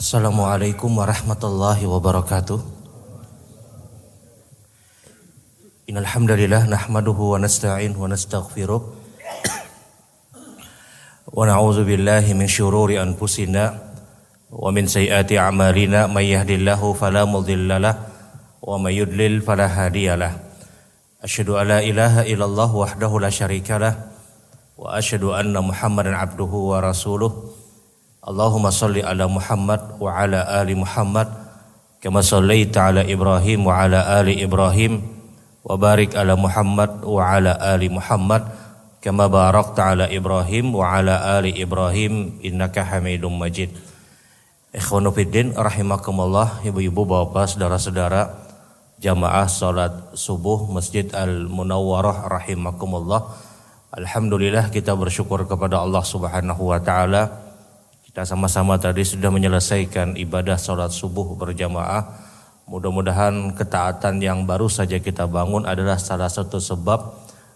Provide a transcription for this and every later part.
Assalamualaikum warahmatullahi wabarakatuh. Innal hamdalillah nahmaduhu wa nasta'in wa nastaghfiruh wa na'udzu billahi min syururi anfusina wa min sayyiati a'malina may yahdihillahu fala mudhillalah wa may yudlil fala hadiyalah. Asyhadu an la ilaha illallah wahdahu la syarikalah wa asyhadu anna Muhammadan abduhu wa rasuluh. Allahumma salli ala Muhammad wa ala ali Muhammad kama sallaita ala Ibrahim wa ala ali Ibrahim wa barik ala Muhammad wa ala ali Muhammad kama barakta ala Ibrahim wa ala ali Ibrahim innaka Hamidum Majid. Ikhwanu fiddin rahimakumullah, ibu-ibu, bapak, saudara-saudara jamaah salat subuh Masjid Al-Munawwarah rahimakumullah. Alhamdulillah, kita bersyukur kepada Allah Subhanahu wa taala. Kita sama-sama tadi sudah menyelesaikan ibadah sholat subuh berjamaah. Mudah-mudahan ketaatan yang baru saja kita bangun adalah salah satu sebab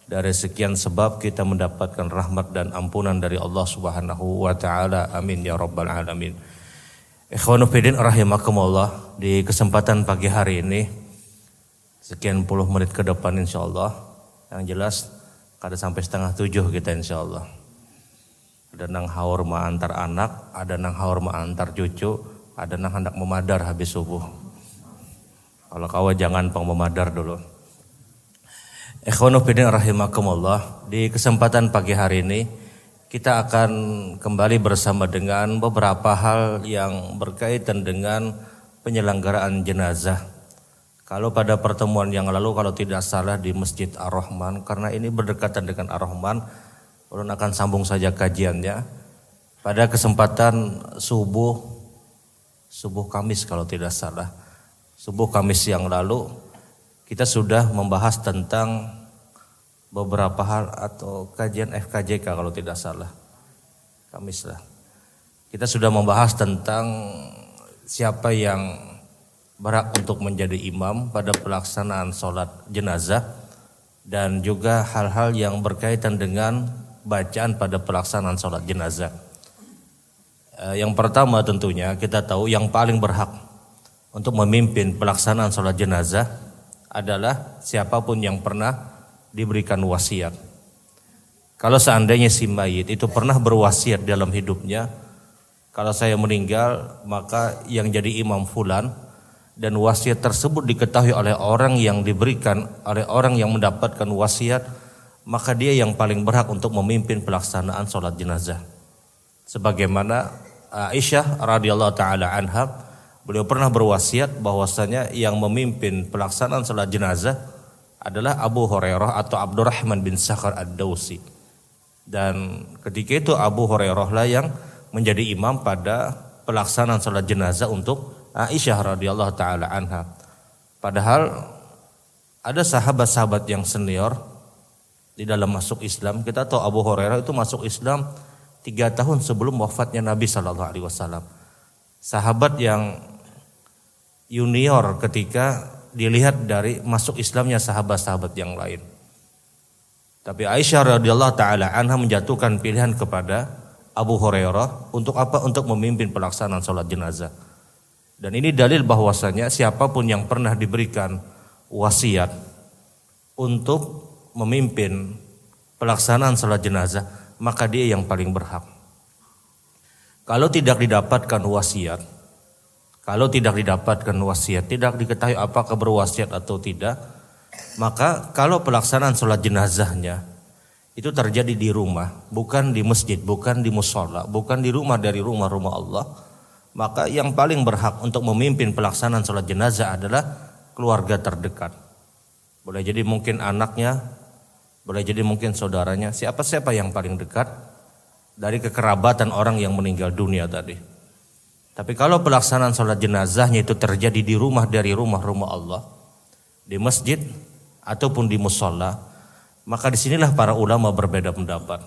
dari sekian sebab kita mendapatkan rahmat dan ampunan dari Allah Subhanahu wa taala. Amin ya rabbal alamin. Ikhwanu fiddin rahimakumullah, di kesempatan pagi hari ini sekian puluh menit ke depan insyaallah, yang jelas kada sampai 6:30 kita insyaallah. Ada nang haur ma antar anak, ada nang haur ma antar cucu, ada nang hendak memadar habis subuh. Kalau kawa jangan pang memadar dulu. Ikhwanu fiddin rahimakumullah, di kesempatan pagi hari ini kita akan kembali bersama dengan beberapa hal yang berkaitan dengan penyelenggaraan jenazah. Kalau pada pertemuan yang lalu kalau tidak salah di Masjid Ar-Rahman, karena ini berdekatan dengan Ar-Rahman, ulun akan sambung saja kajiannya. Pada kesempatan subuh Kamis kalau tidak salah, subuh Kamis yang lalu kita sudah membahas tentang beberapa hal atau kajian FKJK kalau tidak salah, Kamis lah. Kita sudah membahas tentang siapa yang berhak untuk menjadi imam pada pelaksanaan sholat jenazah dan juga hal-hal yang berkaitan dengan bacaan pada pelaksanaan sholat jenazah. Yang pertama tentunya kita tahu yang paling berhak untuk memimpin pelaksanaan sholat jenazah adalah siapapun yang pernah diberikan wasiat. Kalau seandainya si mayit itu pernah berwasiat dalam hidupnya, kalau saya meninggal maka yang jadi imam fulan, dan wasiat tersebut diketahui oleh orang yang diberikan, oleh orang yang mendapatkan wasiat, maka dia yang paling berhak untuk memimpin pelaksanaan sholat jenazah. Sebagaimana Aisyah radhiyallahu taala anha, beliau pernah berwasiat bahwasanya yang memimpin pelaksanaan sholat jenazah adalah Abu Hurairah atau Abdurrahman bin Sakhar Ad-Dawsi. Dan ketika itu Abu Hurairah lah yang menjadi imam pada pelaksanaan sholat jenazah untuk Aisyah radhiyallahu taala anha. Padahal ada sahabat-sahabat yang senior di dalam masuk Islam. Kita tahu Abu Hurairah itu masuk Islam 3 tahun sebelum wafatnya Nabi SAW. Sahabat yang junior ketika dilihat dari masuk Islamnya sahabat-sahabat yang lain. Tapi Aisyah radhiyallahu taala anha menjatuhkan pilihan kepada Abu Hurairah untuk apa? Untuk memimpin pelaksanaan sholat jenazah. Dan ini dalil bahwasanya siapapun yang pernah diberikan wasiat untuk memimpin pelaksanaan sholat jenazah, maka dia yang paling berhak. Kalau tidak didapatkan wasiat, tidak diketahui apakah berwasiat atau tidak, maka kalau pelaksanaan sholat jenazahnya itu terjadi di rumah, bukan di masjid, bukan di mushola, bukan di rumah dari rumah-rumah Allah, maka yang paling berhak untuk memimpin pelaksanaan sholat jenazah adalah keluarga terdekat. Boleh jadi mungkin anaknya, boleh jadi mungkin saudaranya, siapa-siapa yang paling dekat dari kekerabatan orang yang meninggal dunia tadi. Tapi kalau pelaksanaan sholat jenazahnya itu terjadi di rumah dari rumah-rumah Allah, di masjid ataupun di mushola, maka disinilah para ulama berbeda pendapat.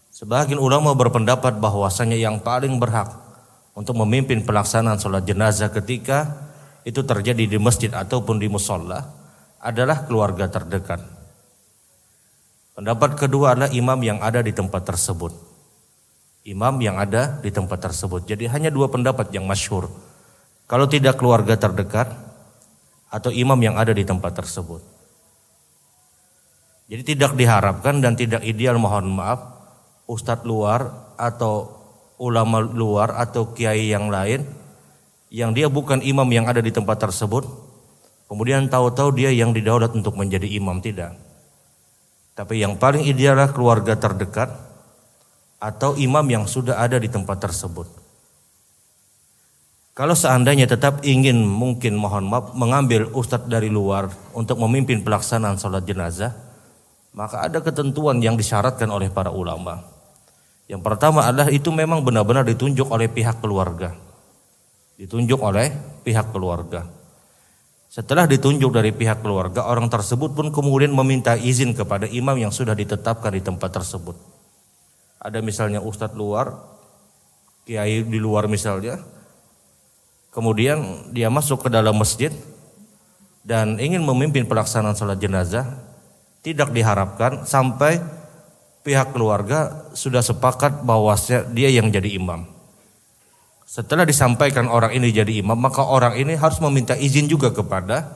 Sebagian ulama berpendapat bahwasanya yang paling berhak untuk memimpin pelaksanaan sholat jenazah ketika itu terjadi di masjid ataupun di mushola adalah keluarga terdekat. Pendapat kedua adalah imam yang ada di tempat tersebut. imam yang ada di tempat tersebut. Jadi hanya dua pendapat yang masyhur. Kalau tidak keluarga terdekat atau imam yang ada di tempat tersebut. Jadi tidak diharapkan dan tidak ideal, mohon maaf, ustadz luar atau ulama luar atau kiai yang lain yang dia bukan imam yang ada di tempat tersebut, kemudian tahu-tahu dia yang didaulat untuk menjadi imam, tidak. Tapi yang paling ideal adalah keluarga terdekat atau imam yang sudah ada di tempat tersebut. Kalau seandainya tetap ingin, mungkin mohon maaf, mengambil ustadz dari luar untuk memimpin pelaksanaan sholat jenazah, maka ada ketentuan yang disyaratkan oleh para ulama. Yang pertama adalah itu memang benar-benar ditunjuk oleh pihak keluarga. Ditunjuk oleh pihak keluarga. Setelah ditunjuk dari pihak keluarga, orang tersebut pun kemudian meminta izin kepada imam yang sudah ditetapkan di tempat tersebut. Ada misalnya ustadz luar, kiai di luar misalnya, kemudian dia masuk ke dalam masjid dan ingin memimpin pelaksanaan sholat jenazah, tidak diharapkan sampai pihak keluarga sudah sepakat bahwasanya dia yang jadi imam. Setelah disampaikan orang ini jadi imam, maka orang ini harus meminta izin juga kepada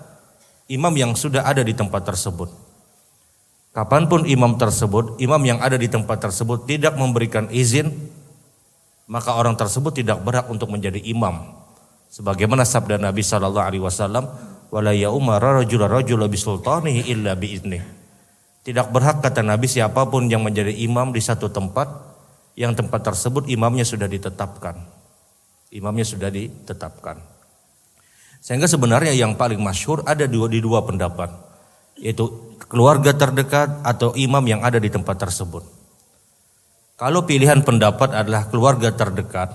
imam yang sudah ada di tempat tersebut. Kapanpun imam tersebut, imam yang ada di tempat tersebut tidak memberikan izin, maka orang tersebut tidak berhak untuk menjadi imam. Sebagaimana sabda Nabi SAW, wala ya'umara rajula bisultanihi illa biiznih. Tidak berhak, kata Nabi, siapapun yang menjadi imam di satu tempat yang tempat tersebut imamnya sudah ditetapkan. Imamnya sudah ditetapkan. Sehingga sebenarnya yang paling masyhur ada di dua pendapat, yaitu keluarga terdekat atau imam yang ada di tempat tersebut. Kalau pilihan pendapat adalah keluarga terdekat,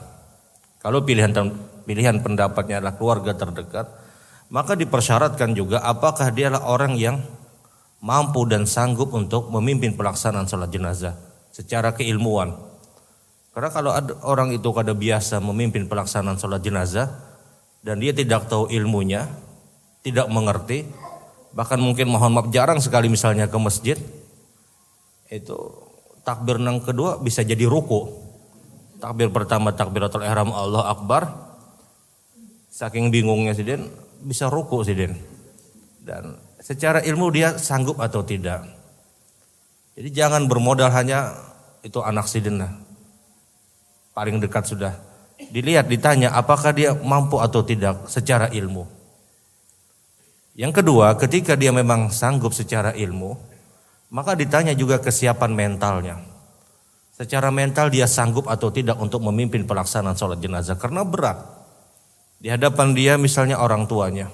kalau pilihan pendapatnya adalah keluarga terdekat, maka dipersyaratkan juga apakah dia adalah orang yang mampu dan sanggup untuk memimpin pelaksanaan sholat jenazah secara keilmuan. Karena kalau ada orang itu kada biasa memimpin pelaksanaan sholat jenazah dan dia tidak tahu ilmunya, tidak mengerti, bahkan mungkin mohon maaf jarang sekali misalnya ke masjid, itu takbir yang kedua bisa jadi ruku. Takbir pertama takbiratul ihram Allah Akbar, saking bingungnya sidin bisa ruku sidin. Dan secara ilmu dia sanggup atau tidak. Jadi jangan bermodal hanya itu anak sidin lah. Paling dekat sudah dilihat, ditanya apakah dia mampu atau tidak secara ilmu. Yang kedua, ketika dia memang sanggup secara ilmu, maka ditanya juga kesiapan mentalnya. Secara mental dia sanggup atau tidak untuk memimpin pelaksanaan sholat jenazah, karena berat. Di hadapan dia misalnya orang tuanya,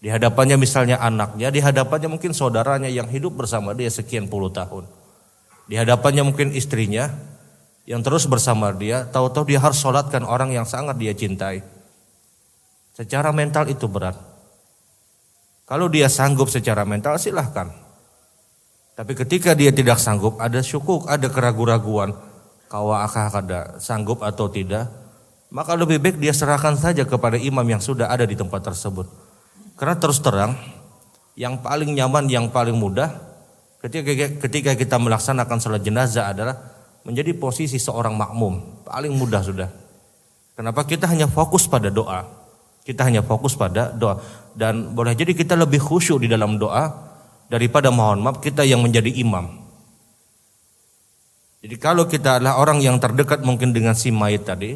di hadapannya misalnya anaknya, di hadapannya mungkin saudaranya yang hidup bersama dia sekian puluh tahun, di hadapannya mungkin istrinya yang terus bersama dia, tahu-tahu dia harus sholatkan orang yang sangat dia cintai. Secara mental itu berat. Kalau dia sanggup secara mental silahkan. Tapi ketika dia tidak sanggup, ada syukuk, ada keraguan-raguan, kawa akah kada sanggup atau tidak, maka lebih baik dia serahkan saja kepada imam yang sudah ada di tempat tersebut. Karena terus terang, yang paling nyaman, yang paling mudah ketika kita melaksanakan sholat jenazah adalah menjadi posisi seorang makmum, paling mudah sudah. Kenapa? Kita hanya fokus pada doa. Kita hanya fokus pada doa. Dan boleh jadi kita lebih khusyuk di dalam doa daripada mohon maaf kita yang menjadi imam. Jadi kalau kita adalah orang yang terdekat mungkin dengan si mayit tadi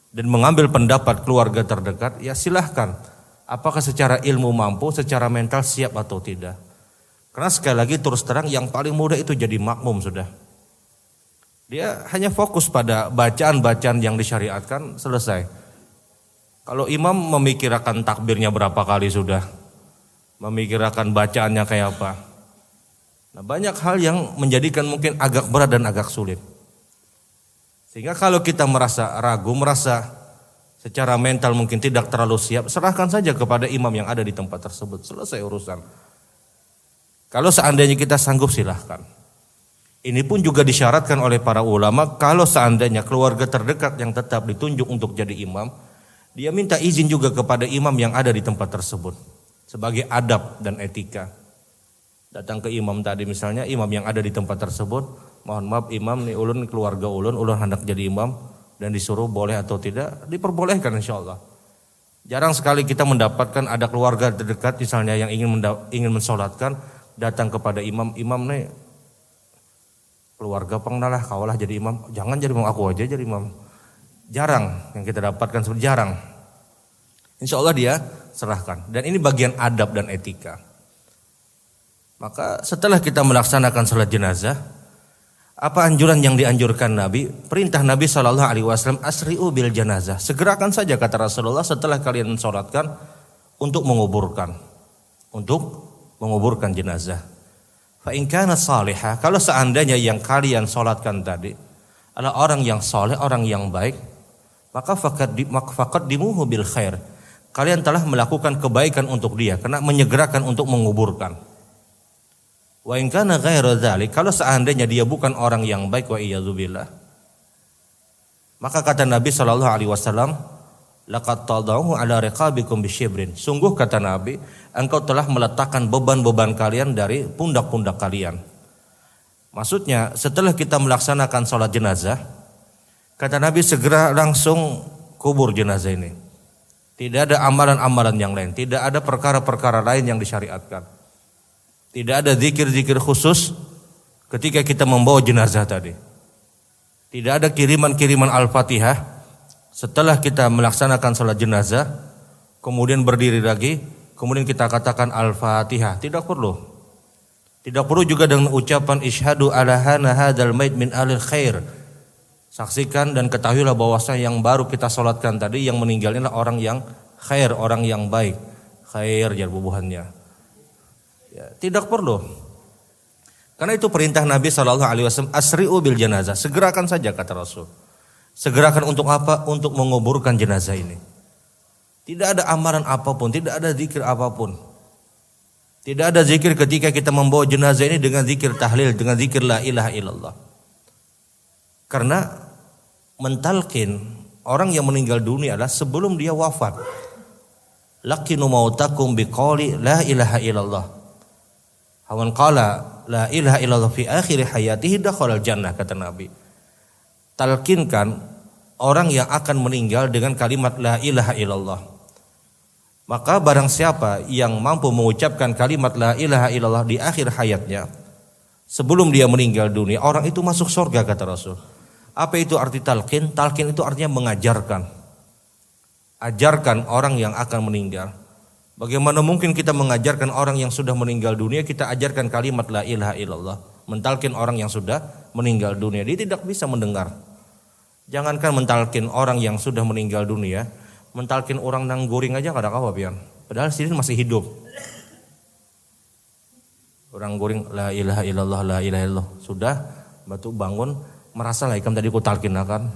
dan mengambil pendapat keluarga terdekat, ya silahkan. Apakah secara ilmu mampu, secara mental siap atau tidak. Karena sekali lagi terus terang yang paling mudah itu jadi makmum sudah. Dia hanya fokus pada bacaan-bacaan yang disyariatkan, selesai. Kalau imam memikirkan takbirnya berapa kali sudah, memikirkan bacaannya kayak apa. Nah, banyak hal yang menjadikan mungkin agak berat dan agak sulit. Sehingga kalau kita merasa ragu, merasa secara mental mungkin tidak terlalu siap, serahkan saja kepada imam yang ada di tempat tersebut, selesai urusan. Kalau seandainya kita sanggup silahkan. Ini pun juga disyaratkan oleh para ulama, kalau seandainya keluarga terdekat yang tetap ditunjuk untuk jadi imam, dia minta izin juga kepada imam yang ada di tempat tersebut sebagai adab dan etika. Datang ke imam tadi misalnya, imam yang ada di tempat tersebut, mohon maaf imam nih ulun keluarga ulun hendak jadi imam dan disuruh boleh atau tidak, diperbolehkan insyaallah. Jarang sekali kita mendapatkan ada keluarga terdekat misalnya yang ingin mensolatkan datang kepada imam nih keluarga pengenalah kaulah jadi imam, jangan jadi imam aku aja jadi imam. Jarang yang kita dapatkan, jarang. Insyaallah dia serahkan. Dan ini bagian adab dan etika. Maka setelah kita melaksanakan salat jenazah, apa anjuran yang dianjurkan Nabi? Perintah Nabi SAW, asri'u bil janazah. Segerakan saja kata Rasulullah setelah kalian mensolatkan untuk menguburkan. Untuk menguburkan jenazah. Fa in kana salihah, kalau seandainya yang kalian solatkan tadi adalah orang yang soleh, orang yang baik, maka faqaddimuhu bil khair. Kalian telah melakukan kebaikan untuk dia karena menyegerakan untuk menguburkan. Wa in kana ghairu dzalik, kalau seandainya dia bukan orang yang baik wa iyadzubillah, maka kata Nabi sallallahu alaihi wasallam, laqad tadauhu ala riqabikum bisyibrin. Sungguh kata Nabi, engkau telah meletakkan beban-beban kalian dari pundak-pundak kalian. Maksudnya setelah kita melaksanakan salat jenazah, kata Nabi segera langsung kubur jenazah ini. Tidak ada amalan-amalan yang lain, tidak ada perkara-perkara lain yang disyariatkan. Tidak ada zikir-zikir khusus ketika kita membawa jenazah tadi. Tidak ada kiriman-kiriman Al-Fatihah setelah kita melaksanakan salat jenazah, kemudian berdiri lagi, kemudian kita katakan Al-Fatihah. Tidak perlu. Tidak perlu juga dengan ucapan isyhadu ala hana hadzal mait min alil khair. Saksikan dan ketahuilah bahwasanya yang baru kita salatkan tadi yang meninggal inilah orang yang khair, orang yang baik. Khair jar bubuhannya. Ya, tidak perlu. Karena itu perintah Nabi SAW, asri'u bil janazah. Segerakan saja kata Rasul. Segerakan untuk apa? Untuk menguburkan jenazah ini. Tidak ada amalan apapun, tidak ada zikir apapun. Tidak ada zikir ketika kita membawa jenazah ini dengan zikir tahlil, dengan zikir la ilaha illallah. Karena mentalkin orang yang meninggal dunia adalah sebelum dia wafat. Laqinu mautakum biqauli la ilaha illallah. Hawan qala la ilaha illallah fi akhir hayatihi dakhalal jannah kata Nabi. Talkinkan orang yang akan meninggal dengan kalimat la ilaha illallah. Maka barang siapa yang mampu mengucapkan kalimat la ilaha illallah di akhir hayatnya sebelum dia meninggal dunia, orang itu masuk surga kata Rasul. Apa itu arti talqin? Talqin itu artinya mengajarkan. Ajarkan orang yang akan meninggal. Bagaimana mungkin kita mengajarkan orang yang sudah meninggal dunia, kita ajarkan kalimat la ilaha illallah. Mentalkin orang yang sudah meninggal dunia, dia tidak bisa mendengar. Jangankan mentalkin orang yang sudah meninggal dunia, mentalkin orang nang guring aja kadang apa pian. Padahal sini masih hidup. Orang guring la ilaha illallah, la ilaha illallah. Sudah batu bangun merasa lah ikam tadi ku talkin akan.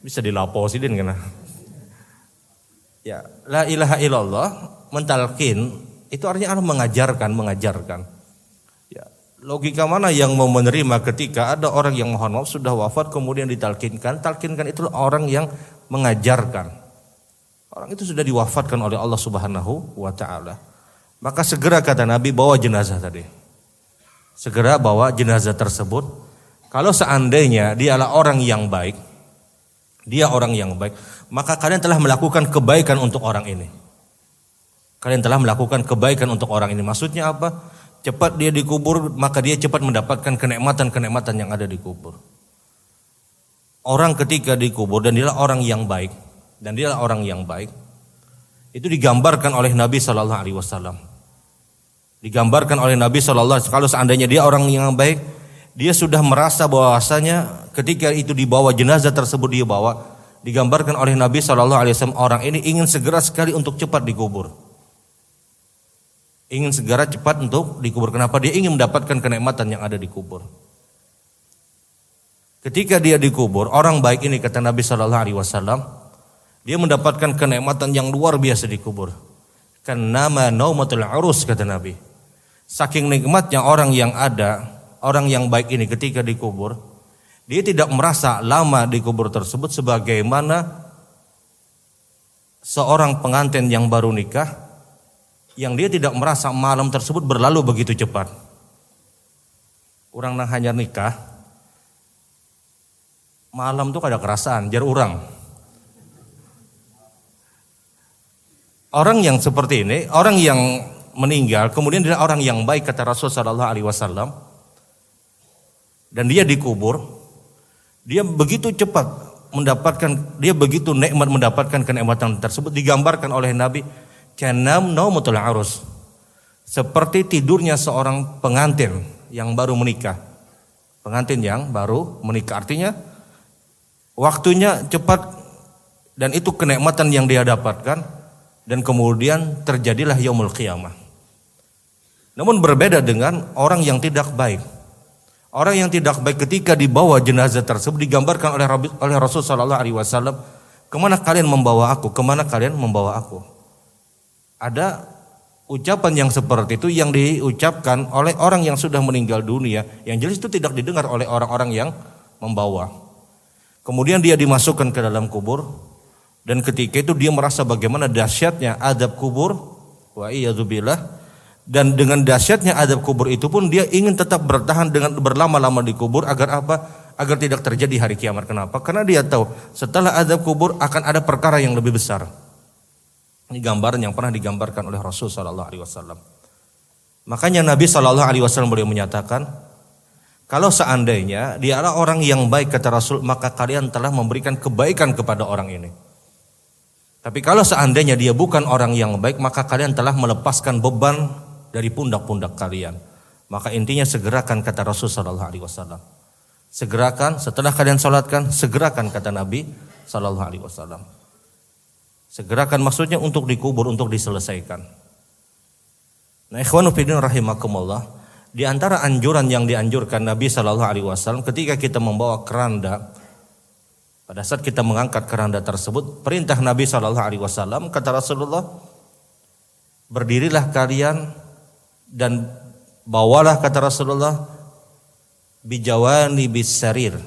Bisa dilaposin kena. Ya, la ilaha illallah mentalkin itu artinya mengajarkan. Ya, logika mana yang mau menerima ketika ada orang yang mohon maaf sudah wafat kemudian ditalkinkan? Talkinkan itu orang yang mengajarkan. Orang itu sudah diwafatkan oleh Allah Subhanahu wa taala. Maka segera kata Nabi bawa jenazah tadi. Segera bawa jenazah tersebut. Kalau seandainya dia adalah orang yang baik, maka kalian telah melakukan kebaikan untuk orang ini. Kalian telah melakukan kebaikan untuk orang ini. Maksudnya apa? Cepat dia dikubur, maka dia cepat mendapatkan kenikmatan-kenikmatan yang ada di kubur. Orang ketika dikubur dan dia orang yang baik, itu digambarkan oleh Nabi Sallallahu Alaihi Wasallam. Digambarkan oleh Nabi Sallallahu Alaihi Wasallam. Kalau seandainya dia orang yang baik, dia sudah merasa bahwasanya ketika itu dibawa jenazah tersebut dia bawa. Digambarkan oleh Nabi SAW, orang ini ingin segera sekali untuk cepat dikubur. Ingin segera cepat untuk dikubur. Kenapa? Dia ingin mendapatkan kenikmatan yang ada di kubur. Ketika dia dikubur, orang baik ini kata Nabi SAW, dia mendapatkan kenikmatan yang luar biasa di kubur. Kannama naumatul urus kata Nabi. Saking nikmatnya orang yang baik ini ketika dikubur, dia tidak merasa lama di kubur tersebut sebagaimana seorang pengantin yang baru nikah yang dia tidak merasa malam tersebut berlalu begitu cepat. Orang nang hanya nikah, malam tuh kada kerasaan, jar orang. Orang yang seperti ini, orang yang meninggal, kemudian dia orang yang baik kata Rasul Sallallahu Alaihi Wasallam, dan dia dikubur, dia begitu cepat mendapatkan, dia begitu nikmat mendapatkan kenikmatan tersebut, digambarkan oleh Nabi, kanam naumatul arus, seperti tidurnya seorang pengantin yang baru menikah. Pengantin yang baru menikah, artinya waktunya cepat dan itu kenikmatan yang dia dapatkan. Dan kemudian terjadilah yaumul qiyamah. Namun berbeda dengan orang yang tidak baik. Orang yang tidak baik ketika dibawa jenazah tersebut digambarkan oleh Rasul sallallahu alaihi wasallam, "Kemana kalian membawa aku? Kemana kalian membawa aku?" Ada ucapan yang seperti itu yang diucapkan oleh orang yang sudah meninggal dunia, yang jelas itu tidak didengar oleh orang-orang yang membawa. Kemudian dia dimasukkan ke dalam kubur. Dan ketika itu dia merasa bagaimana dahsyatnya adab kubur, wa iyadzubillah, dan dengan dahsyatnya adab kubur itu pun dia ingin tetap bertahan dengan berlama-lama di kubur agar apa? Agar tidak terjadi hari kiamat. Kenapa? Karena dia tahu setelah adab kubur akan ada perkara yang lebih besar. Ini gambaran yang pernah digambarkan oleh Rasul sallallahu alaihi wasallam. Makanya Nabi sallallahu alaihi wasallam beliau menyatakan, kalau seandainya dia adalah orang yang baik kata Rasul, maka kalian telah memberikan kebaikan kepada orang ini. Tapi kalau seandainya dia bukan orang yang baik, maka kalian telah melepaskan beban dari pundak-pundak kalian. Maka intinya segerakan kata Rasul sallallahu alaihi wasallam. Segerakan, setelah kalian salatkan, segerakan kata Nabi sallallahu alaihi wasallam. Segerakan maksudnya untuk dikubur, untuk diselesaikan. Nah, ikhwanu fillah rahimakumullah, di antara anjuran yang dianjurkan Nabi sallallahu alaihi wasallam ketika kita membawa keranda, pada saat kita mengangkat keranda tersebut, perintah Nabi sallallahu alaihi wasallam, kata Rasulullah, berdirilah kalian dan bawalah kata Rasulullah bijawani bisarir,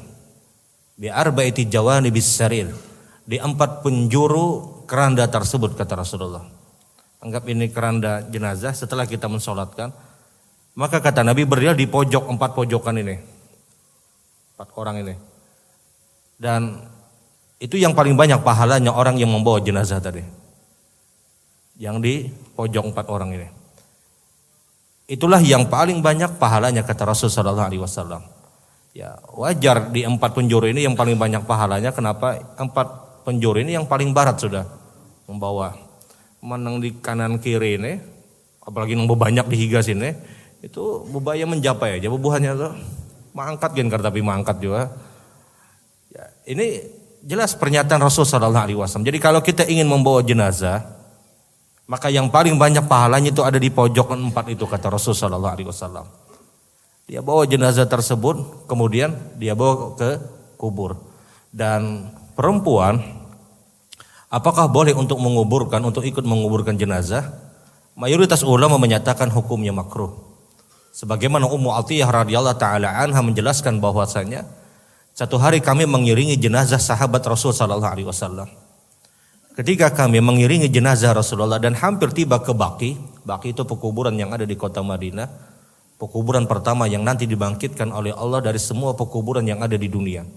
bi arba'ati jawani bisarir, di 4 penjuru keranda tersebut kata Rasulullah. Anggap ini keranda jenazah, setelah kita mensolatkan, maka kata Nabi berdirilah di pojok 4 pojokan ini, 4 orang ini. Dan itu yang paling banyak pahalanya orang yang membawa jenazah tadi, yang di pojok 4 orang ini. Itulah yang paling banyak pahalanya kata Rasul sallallahu alaihi wasallam. Ya, wajar di 4 penjuru ini yang paling banyak pahalanya. Kenapa? 4 penjuru ini yang paling barat sudah membawa. Menang di kanan kiri ini, apalagi yang banyak di higas ini, itu bebaya menjapai aja bebuhannya tuh. Mangkat gen tapi mangkat juga. Ya, ini jelas pernyataan Rasul sallallahu alaihi wasallam. Jadi kalau kita ingin membawa jenazah, maka yang paling banyak pahalanya itu ada di pojok 4 itu kata Rasul sallallahu alaihi wasallam. Dia bawa jenazah tersebut, kemudian dia bawa ke kubur. Dan perempuan, apakah boleh untuk menguburkan, untuk ikut menguburkan jenazah? Mayoritas ulama menyatakan hukumnya makruh. Sebagaimana Ummu Atiyah radhiyallahu taala anha menjelaskan bahwasanya satu hari kami mengiringi jenazah sahabat Rasul sallallahu alaihi wasallam. Ketika kami mengiringi jenazah Rasulullah dan hampir tiba ke Baqi, Baqi itu pekuburan yang ada di kota Madinah, pekuburan pertama yang nanti dibangkitkan oleh Allah dari semua pekuburan yang ada di dunia.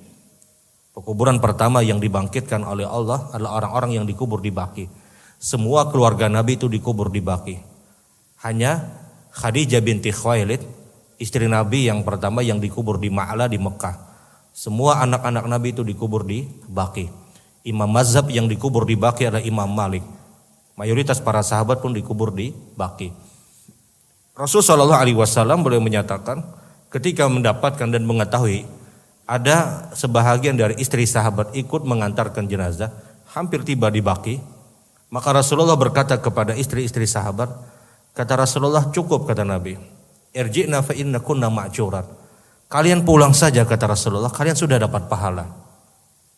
Pekuburan pertama yang dibangkitkan oleh Allah adalah orang-orang yang dikubur di Baqi. Semua keluarga Nabi itu dikubur di Baqi. Hanya Khadijah binti Khuwailid, istri Nabi yang pertama yang dikubur di Ma'la di Mekah. Semua anak-anak Nabi itu dikubur di Baqi. Imam mazhab yang dikubur di Baqi adalah Imam Malik. Mayoritas para sahabat pun dikubur di Baqi. Rasulullah SAW beliau menyatakan ketika mendapatkan dan mengetahui ada sebahagian dari istri sahabat ikut mengantarkan jenazah, hampir tiba di Baqi, maka Rasulullah berkata kepada istri-istri sahabat, kata Rasulullah, cukup kata Nabi, irji'na fa inna kunna ma'jurat. Kalian pulang saja kata Rasulullah, kalian sudah dapat pahala.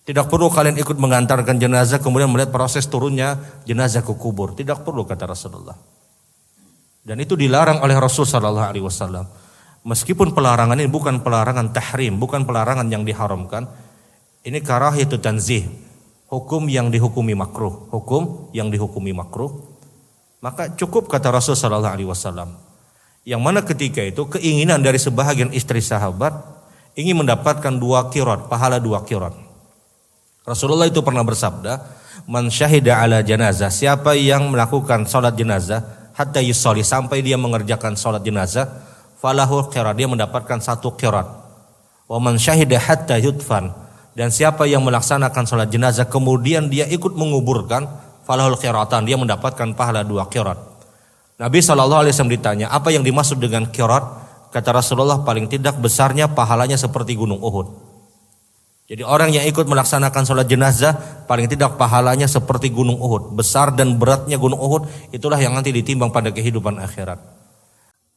Tidak perlu kalian ikut mengantarkan jenazah kemudian melihat proses turunnya jenazah ke kubur. Tidak perlu kata Rasulullah. Dan itu dilarang oleh Rasul sallallahu alaihi wasallam. Meskipun pelarangan ini bukan pelarangan tahrim, bukan pelarangan yang diharamkan. Ini karahiyatu tanzih, hukum yang dihukumi makruh, hukum yang dihukumi makruh. Maka cukup kata Rasul sallallahu alaihi wasallam. Yang mana ketika itu keinginan dari sebahagian istri sahabat ingin mendapatkan 2 qirat, pahala 2 qirat. Rasulullah itu pernah bersabda, "Man syahida ala janazah," siapa yang melakukan salat jenazah hatta yusolli, sampai dia mengerjakan salat jenazah, falahu qirat, dia mendapatkan 1 qirat. Wa man syahida hatta yudfan, dan siapa yang melaksanakan salat jenazah kemudian dia ikut menguburkan, falahul qiratan, dia mendapatkan pahala 2 qirat. Nabi SAW ditanya, apa yang dimaksud dengan qirat? Kata Rasulullah, paling tidak besarnya pahalanya seperti gunung Uhud. Jadi orang yang ikut melaksanakan sholat jenazah paling tidak pahalanya seperti gunung Uhud. Besar dan beratnya gunung Uhud, itulah yang nanti ditimbang pada kehidupan akhirat.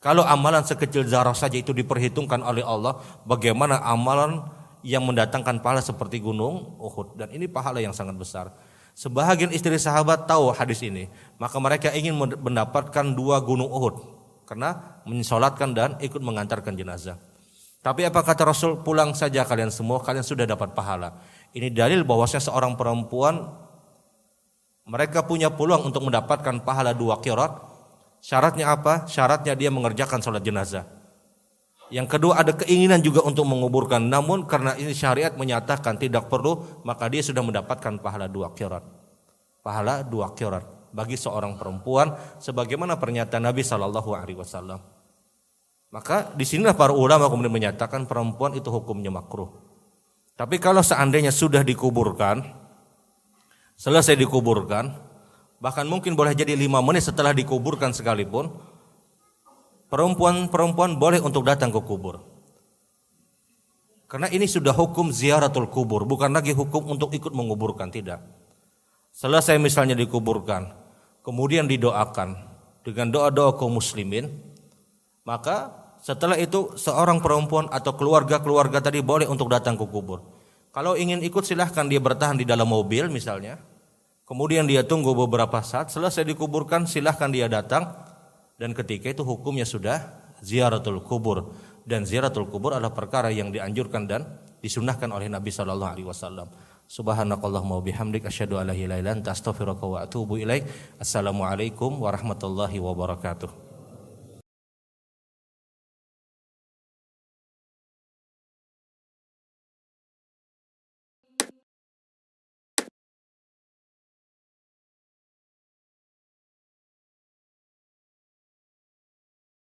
Kalau amalan sekecil zarah saja itu diperhitungkan oleh Allah, bagaimana amalan yang mendatangkan pahala seperti gunung Uhud? Dan ini pahala yang sangat besar. Sebahagian istri sahabat tahu hadis ini, maka mereka ingin mendapatkan 2 gunung Uhud karena mensolatkan dan ikut mengantarkan jenazah. Tapi apa kata Rasul? Pulang saja kalian semua, kalian sudah dapat pahala. Ini dalil bahwasanya seorang perempuan mereka punya peluang untuk mendapatkan pahala 2 qirat. Syaratnya apa? Syaratnya dia mengerjakan sholat jenazah. Yang kedua ada keinginan juga untuk menguburkan. Namun karena ini syariat menyatakan tidak perlu, maka dia sudah mendapatkan pahala 2 qirat. Pahala 2 qirat bagi seorang perempuan sebagaimana pernyataan Nabi SAW. Maka di sinilah para ulama kemudian menyatakan perempuan itu hukumnya makruh. Tapi kalau seandainya sudah dikuburkan, selesai dikuburkan, bahkan mungkin boleh jadi 5 menit setelah dikuburkan sekalipun, perempuan boleh untuk datang ke kubur. Karena ini sudah hukum ziaratul kubur, bukan lagi hukum untuk ikut menguburkan, tidak. Selesai misalnya dikuburkan, kemudian didoakan dengan doa-doa kaum muslimin, maka setelah itu seorang perempuan atau keluarga tadi boleh untuk datang ke kubur. Kalau ingin ikut silahkan dia bertahan di dalam mobil misalnya. Kemudian dia tunggu beberapa saat, selesai dikuburkan silahkan dia datang. Dan ketika itu hukumnya sudah ziaratul kubur. Dan ziaratul kubur adalah perkara yang dianjurkan dan disunnahkan oleh Nabi SAW. Subhanakallahumma wabihamdik asyhadu an la ilaha illa anta astaghfiruka wa atubu ilaik. Assalamualaikum warahmatullahi wabarakatuh.